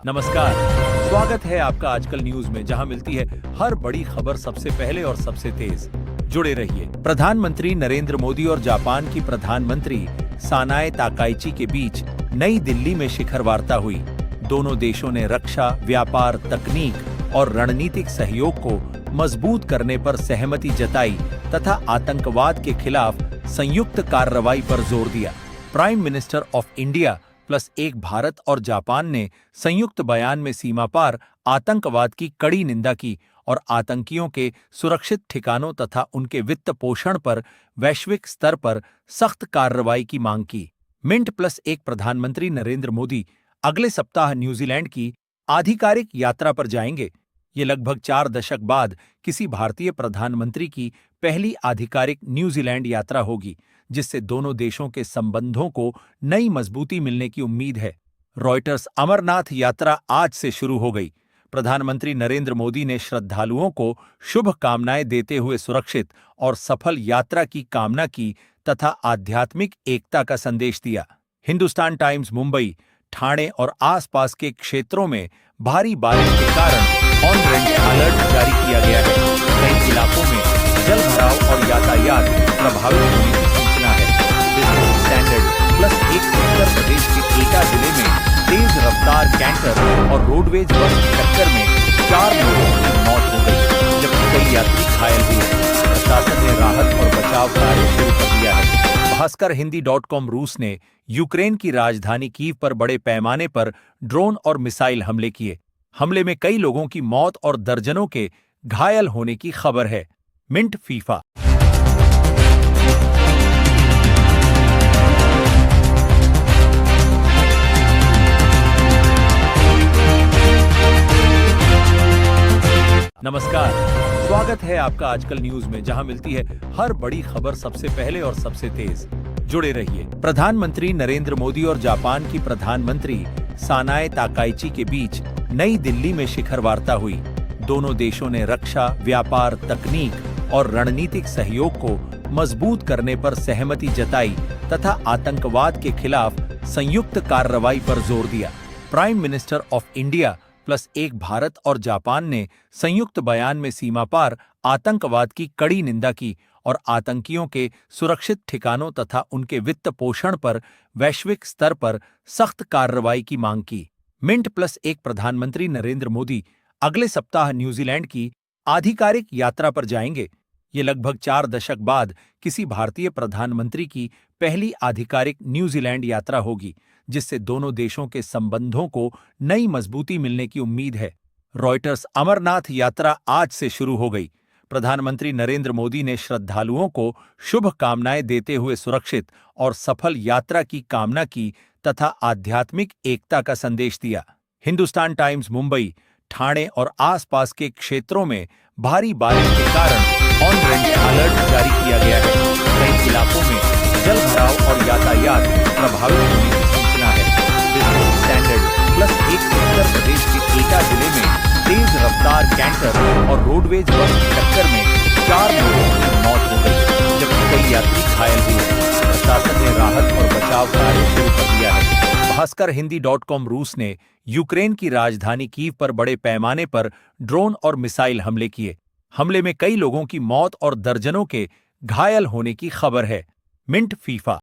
नमस्कार, स्वागत है आपका आजकल न्यूज में, जहां मिलती है हर बड़ी खबर सबसे पहले और सबसे तेज। जुड़े रहिए। प्रधानमंत्री नरेंद्र मोदी और जापान की प्रधानमंत्री सानाए ताकाइची के बीच नई दिल्ली में शिखर वार्ता हुई। दोनों देशों ने रक्षा, व्यापार, तकनीक और रणनीतिक सहयोग को मजबूत करने पर सहमति जताई तथा आतंकवाद के खिलाफ संयुक्त कार्रवाई पर जोर दिया। Prime minister of India plus एक भारत और जापान ने संयुक्त बयान में सीमा पार आतंकवाद की कड़ी निंदा की और आतंकियों के सुरक्षित ठिकानों तथा उनके वित्त पोषण पर वैश्विक स्तर पर सख्त कार्रवाई की मांग की। मिनट प्लस एक प्रधानमंत्री नरेंद्र मोदी अगले सप्ताह न्यूजीलैंड की आधिकारिक यात्रा पर जाएंगे। ये लगभग 4 दशक बाद किसी भारतीय प्रधानमंत्री की पहली आधिकारिक न्यूजीलैंड यात्रा होगी, जिससे दोनों देशों के संबंधों को नई मजबूती मिलने की उम्मीद है। रॉयटर्स अमरनाथ यात्रा आज से शुरू हो गई। प्रधानमंत्री नरेंद्र मोदी ने श्रद्धालुओं को शुभकामनाएं देते हुए सुरक्षित और सफल यात्रा की कामना की तथा आध्यात्मिक एकता का संदेश दिया। हिंदुस्तान टाइम्स मुंबई, ठाणे और आसपास के क्षेत्रों में भारी बारिश के कारण ऑरेंज अलर्ट जारी किया गया है। कई इलाकों में जलभराव और यातायात प्रभावित होने की सूचना है। बिजनेस स्टैंडर्ड प्लस एक उत्तर प्रदेश के एटा जिले में तेज रफ्तार कैंटर और रोडवेज बस की टक्कर में 4 लोगों की मौत हो गई, जबकि कई यात्री घायल हुए। प्रशासन ने राहत और बचाव कार्य शुरू कर दिया है। भास्कर हिंदी.com रूस ने यूक्रेन की राजधानी कीव पर बड़े पैमाने पर ड्रोन और मिसाइल हमले किए। हमले में कई लोगों की मौत और दर्जनों के घायल होने की खबर है। Mint FIFA. नमस्कार, स्वागत है आपका आजकल न्यूज में, जहां मिलती है हर बड़ी खबर सबसे पहले और सबसे तेज। जुड़े रहिए। प्रधानमंत्री नरेंद्र मोदी और जापान की प्रधानमंत्री सानाए ताकाइची के बीच नई दिल्ली में शिखर वार्ता हुई। दोनों देशों ने रक्षा, व्यापार, तकनीक और रणनीतिक सहयोग को मजबूत करने पर सहमति जताई तथा आतंकवाद के खिलाफ संयुक्त कार्रवाई पर जोर दिया। Prime minister of India plus एक भारत और जापान ने संयुक्त बयान में सीमा पार आतंकवाद की कड़ी निंदा की और आतंकियों के सुरक्षित ठिकानों तथा उनके वित्त पोषण पर वैश्विक स्तर पर सख्त कार्रवाई की मांग की। मिनट प्लस एक प्रधानमंत्री नरेंद्र मोदी अगले सप्ताह न्यूजीलैंड की आधिकारिक यात्रा पर जाएंगे। ये लगभग 4 दशक बाद किसी भारतीय प्रधानमंत्री की पहली आधिकारिक न्यूजीलैंड यात्रा होगी, जिससे दोनों देशों के संबंधों को नई मजबूती मिलने की उम्मीद है। रॉयटर्स अमरनाथ यात्रा आज से शुरू हो गई। प्रधानमंत्री नरेंद्र मोदी ने श्रद्धालुओं को शुभकामनाएं देते हुए सुरक्षित और सफल यात्रा की कामना की तथा आध्यात्मिक एकता का संदेश दिया। हिंदुस्तान टाइम्स मुंबई, ठाणे और आसपास के क्षेत्रों में भारी बारिश के कारण ऑरेंज अलर्ट जारी किया गया है। कई इलाकों में जलभराव और यातायात प्रभावित होने की सूचना है। बिजनेस स्टैंडर्ड प्लस एक उत्तर प्रदेश के एटा जिले में तेज रफ्तार कैंटर और रोडवेज बस की टक्कर में 4 लोगों की मौत हो गई, जबकि कई यात्री घायल हुए। प्रशासन ने राहत और बचाव कार्य शुरू कर दिया है। भास्कर हिंदी.com रूस ने यूक्रेन की राजधानी कीव पर बड़े पैमाने पर ड्रोन और मिसाइल हमले किए। हमले में कई लोगों की मौत और दर्जनों के घायल होने की खबर है। Mint FIFA.